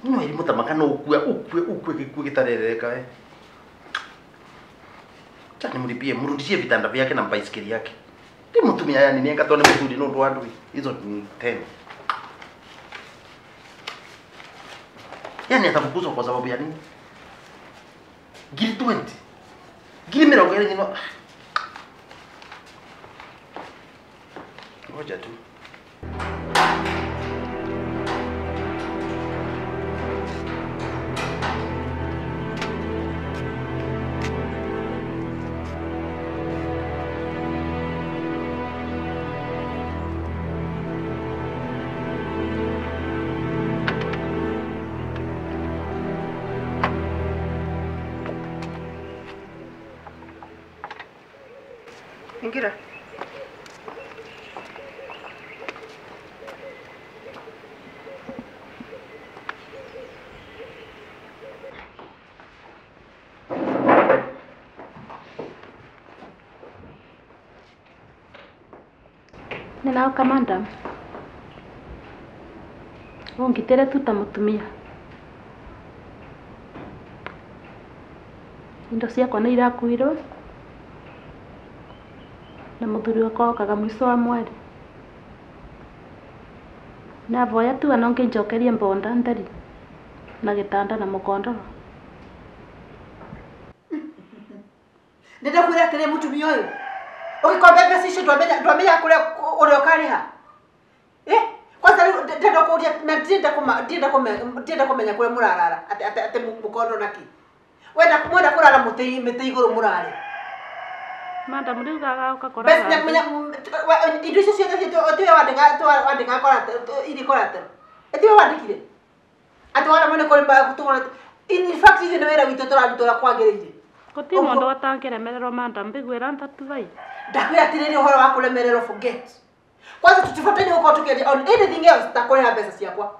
No iri mutamaka no ukue gitarereka Tani mlipie mrudishie vitanda vyake na baisikeli yake. Mutumia yani nienga tone mzuri no ndo andu hizo ni 10. Yani atafukuzwa kwa sababu ya nini? Gili 20. Gili mirongo ile nino. Ngoja tu. Ingira. Ninauka madam. Ongitele tutamutumia. Indo ciakwa nĩ irakuirwo. Na muthuri wakwa okaga mwiso wa mweri. Na voya tu anonge njokerie mbonda ndari. Na gitanda na mukondoro. Nenda kuira kile mutumia uyu. Ukikwambia pesa icio twamenya kuria uri ukariha. Kwanza ndenda kuria na ndenda kumenya kuria murarara ate mukondo naki. Wenda kurara mite iguru murare. Madam riu gagauka kora. Bes nyamenya indo icio ciothe tu wandika kora iri kora te. Etiwe wandikire. Atwara mone kore ba kutumana. In fact ithi ni wira witu turarutura kwagiriire. Kuti mundu atangiremererwo madam mbigwira ntatu vai. Ndakwira atiriri uhoro wa kuremererwo forget. Kwanza tutifuataine uko tukiendia on anything else takoya pesa ciakwa.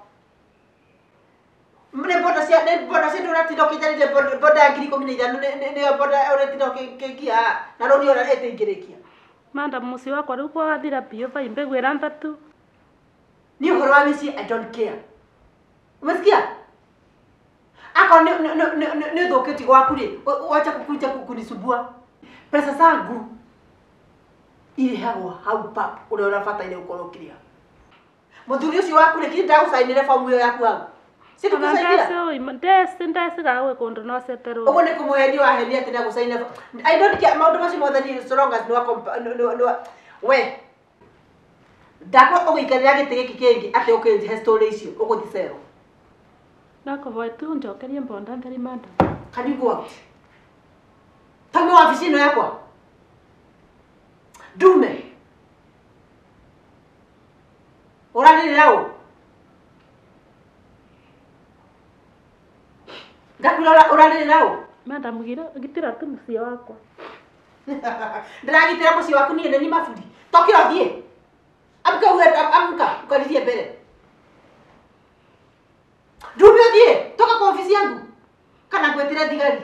Mne boda cia nduratinda kijarire boda ngiri 15 ne boda uratinda kikia na roni ora etingirikia. Madam musi wakwa riu kwa thira bio vai mbigwira ntatu. Ni uhoro wa misi I don't care. Umesikia? Aka ne dhoketi gwaku ri wacha kukuja kukunisubua. Pesa zangu ile hawa hau pap ule unafata ile ukorokiria. Muthuri ucio waku ri kinda usainire fomu yo yaku hau. Siku kusaidia. Ndesi gawe kondo no setero. Ugo ne kumuhendi wa hendi ati na gusaina. I don't care maundu macio mothe ni so long as no we. Ndako ugikarira gite giki kingi ati ukinje story icio uguthicero. Nako voe tu njokerie mbonda ndari madam. Can you go out? Tamu ofisi ino yakwa. Dume. Urarire rao. Ndakwira urarire rao. Madam gitira tu musi wakwa. Ndagitira musi waku ni mafudi. Tokira thie. Amka ukarithie mbere. Dume thie, toka kwa ofisi yangu. Kana kwetira thigari.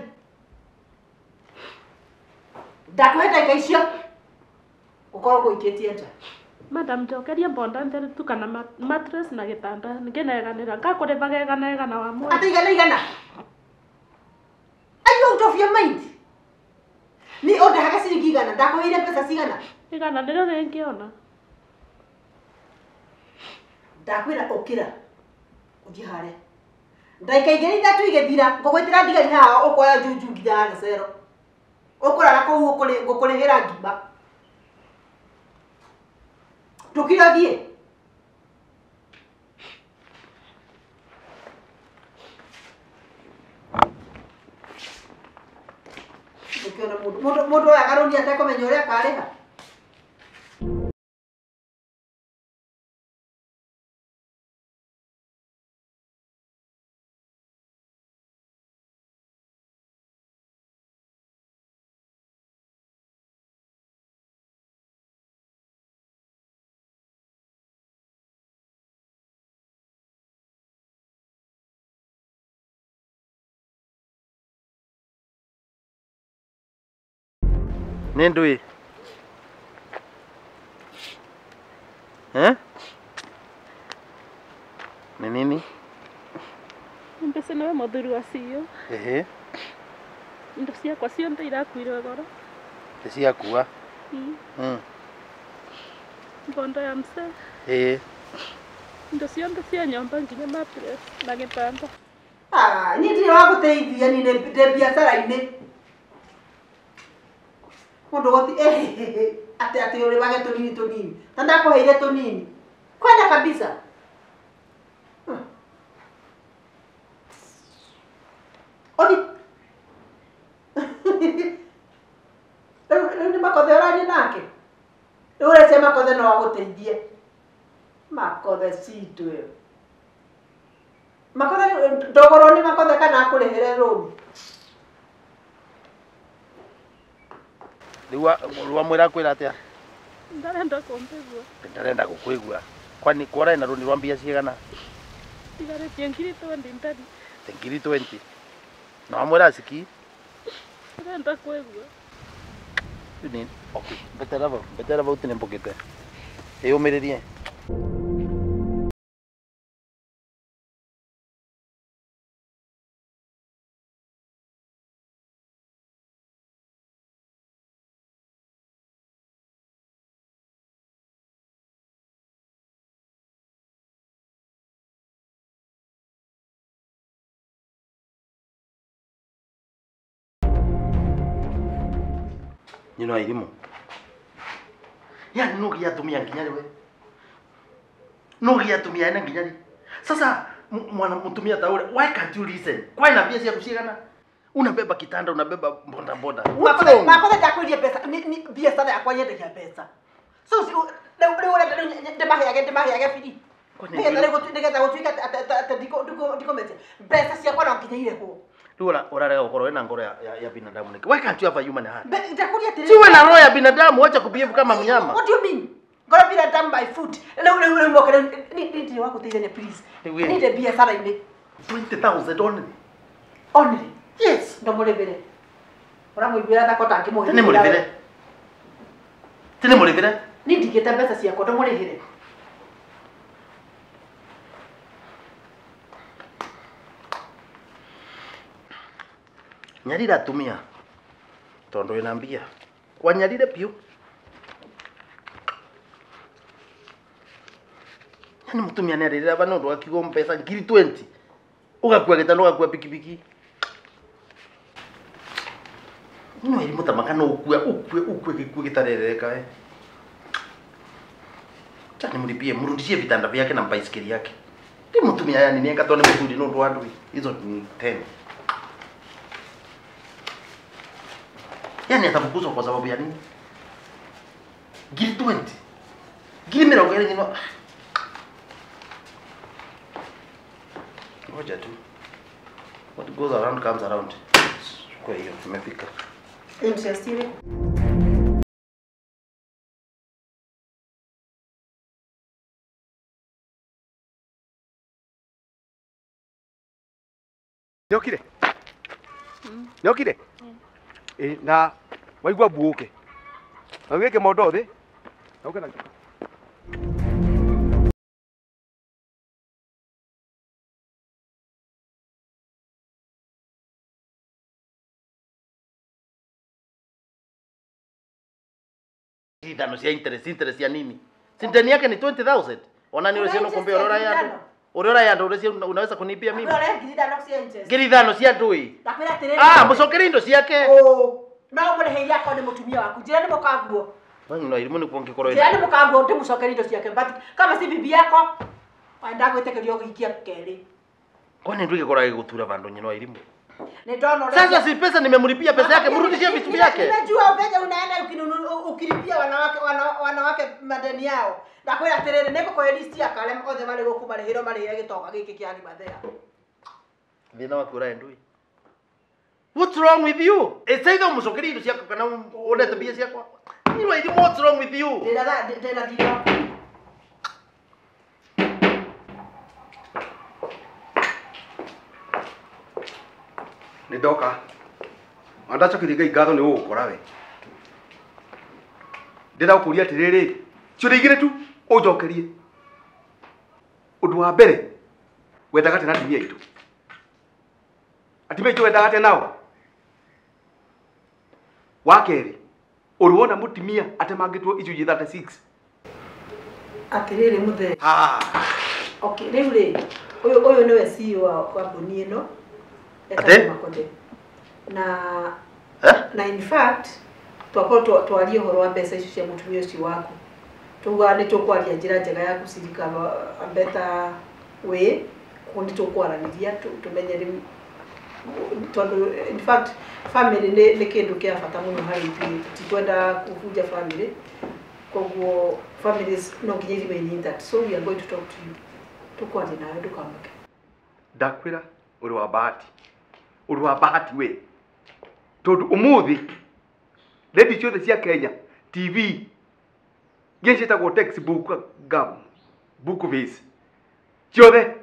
Ndakwenda ikaicio. Ukorwo ikitie nja. Madam njokerie mbonda ndari tu kana mattress na gitanda ngeneganira ngakore bageganegana wa mwe. Ati igana. Are you out of your mind? Ni order haga ciringi igana ndakwire pesa cigana. Igana ndiro nengiona. Ndakwira ukira. Uthi hare. Ndaika igeri ndatu igethira ngogwetira ndigari haha ukoya juju nginya na cero. Ukurara kou gukurihira ngimba. Tukira thie. Ukiona mundu agaroni atakomenya uria akariha. Nendui. Ni nini? Mbese nawe mũthuri wa CEO. Ehe. Indo ciakwa ciothe irakuire goro. Ciakua. Bondo ya mse. Indo ciothe cia nyumba nginya mattress na gĩtanda. Niĩ ndirĩ wa gũteithia ni ndĩ biacara-inĩ. Mũndũ goti ati ũrĩ wage tũnini. Na ndakũheire tũnini. Kwenda kabisa. Odi. Rĩu nĩ Makothe ũraria nake. Rĩu ũrece Makothe no agũteithie. Makothe citũ ĩyo. Makothe ndogorwo nĩ Makothe kana akũrĩhĩre rũni. Rĩu mwĩra kwĩra atĩa? Ndarenda kũmbĩgua. Ndarenda gũkwĩgua. Kwani kwara na rũni rwa mbia cigana? Tigarĩtie ngiri 20 ndari. Ngiri 20. Na mwĩra ciki? Ndarenda kwĩgua. Ni okay. Betera vau tene mbokete. Eyũmĩrĩrie. Nyino airimu. Yani nugi yatumia nginyari we. Nugi yatumia ina nginyari. Sasa mwana mtumia taule, why can't you listen? Kwa ina pia cia kushigana. Unabeba kitanda, unabeba boda boda. Makothe ndakwĩrie pesa, ni biacara yakwa yendagia pesa. So ndĩmaheage biri. Nĩgetha gũtuĩka ndikometia. Mbeca ciakwa no nginya irĩhwo. Urarega gũkorwo ina ngoro ya binadamu niki. Why can't you have a human heart? Ndakuria tiri. Siwe na roho ya binadamu, acha kubehave kama mnyama. What do you mean? Ngoro binadamu by foot. Leo mokere ni wako teithane please. Ni the biacara-inĩ. 20,000 only. Only? Yes. Ndo mũrĩvĩre. Ũramũiguĩra thako tangĩmũhe. Tene mũrĩvĩre. Ni ndigĩte mbeca ciakwa ndo mũrĩhĩre. Nyarira tumia. Tondo ina mbia. Kwa nyarire piu. Yani mutumia ni arira bano ndo akigo mpesa ngiri 20. Ugakua gitano ugakua pikipiki. No iri mutamaka no ukue gitarereka Chani mlipie mrudishie vitanda vyake na baisikeli yake. Ti mutumia yani ni ngatone mutudi no ndo andu hizo ni 10. Yani atafukuzwa kwa sababu ya nini? Ngiri 20. Ngiri 20 nyino. Ngoja tu. What goes around comes around. Kwa hiyo tumefika. Interesting. Nyokire? Nyokire? Na waigua mbuũke. Na wĩke maũndũ thĩ. Na ũke na Ithano cia interest ya nini? Sinteni yake ni 20,000. Ona ni usiano kumbe orora ya. Orora ya ndo unaweza kunipia mimi. Ngiri ithano cia ndui. Mucokere indo ciake. No mũrĩhĩire akao nĩ mũtumia waku. Njĩra nĩ mũkanguo. Wanyu no irimu ni kuongekorwo ina. Njĩra nĩ mũkanguo ndĩmũcokere indo ciake. But kama si bibi yako, wenda gwĩtĩkĩrio gũikia kerĩ. Kwani ndio ingekora gigutura vandu nyino irimu? Sasa si pesa nimemlipia pesa yake, mrudishie vitu vyake. Unajua venye unaenda ukilipia wanawake madeni yao. Ndakwĩra atĩrĩrĩ nĩngũkũhe list ya kale othe marĩ gũkũ marĩhĩrwo marĩhĩre gĩtoka gĩkĩ kĩa Guthaitha. Thina waku uraendui. What's wrong with you? It's either mucokeri indo ciako kana one tabia ciakwa. Nyino irimu, what's wrong with you? Ndĩna thina. Ndoka. Andacokirie Ngai ngatho nĩ ũgũkora we. Ndĩrakũria atĩrĩrĩ, ciũria igĩrĩ tu ũnjokerie. Ũndũ wa mbere, wendaga tena atumia aitũ. Ati mejo wendagate nao. Wakeri. Uruona mutimia atemangitwo icunjĩ 36. Atiriri muthe. Okay, riu uyu niwe CEO wa kambuni ino. Ate? Makothe. Na in fact twakorwo twarie uhoro wa mbeca icio cia mutumia ucio waku. Tuga ni tukwaria njira njega ya kusirika a better way. Kundi tukwaraniria tumenye riu tondu in fact family ni kindu kia bata muno hari ithuĩ tutikwenda kubuja family. Koguo families no nginya remain that, so we are going to talk to you. Tukwaje nawe ndukamake. Ndakwira uri wa bahati. Uri wa bahati we. Tondu umuthi lady ciothe cia Kenya TV gĩcita go textbook gam book face ciothe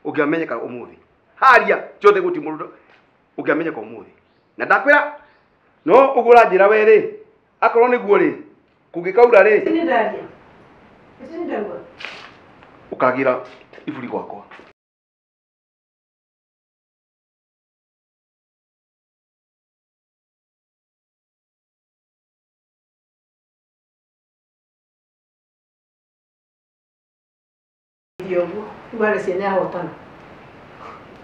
ũngĩamenyeka umuthi. Haria ciothe guti mũndũ ũngĩamenyeka umuthi. Na ndakwira no ũgũra njĩra we rĩ akorwo nĩguo rĩ kũngĩkaura rĩ Nĩ ndaria. Nĩ ndaria. Ukagira iburi gwakwa. Yogu, wale siene hotana.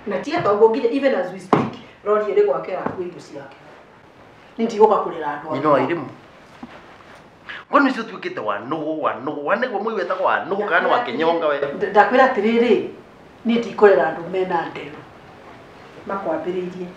Na tia togo gide even as we speak, rori ere gwake akuigo ciake. Nindigoka kurera andu. Ino airimu. Kwani nicio twikite wa nugu wanegwa mwi wetagwo wa nugu kana wa kinyonga we. Ndakwira atiriri, ni ndikorera andu mena ndero. Makwambiririe.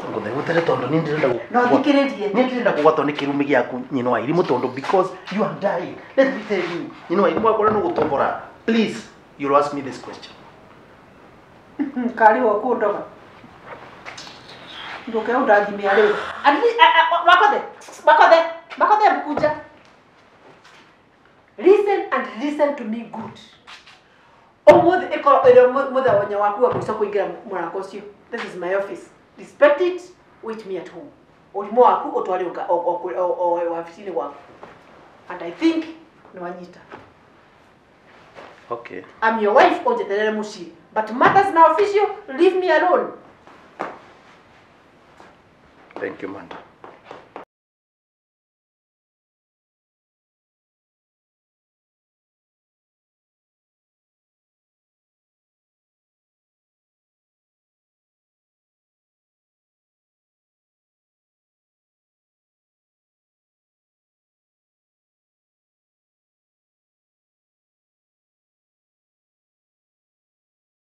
Ngothe gutere tondu ni ndirenda gu. No thikiririe. Ni ndirenda kugwatwo ni kirumi giaku nyino wa irimu tondu because you are dying. Let me tell you. Nyino wa irimu akora no gutombora. Please, you'll ask me this question. Kari wa kundoga. Ndoke undathimia riu. Makothe mkuja. Listen to me good. Omuthi ikoro ire muthe wonya waku wa mwiso kuingira murako ucio. This is my office. Respect it, wait me at home. Ulimo waku utwale ofisini waku. And I think no wanyita. Okay. I'm your wife onjeterere mushi. But matters now official, leave me alone. Thank you, man.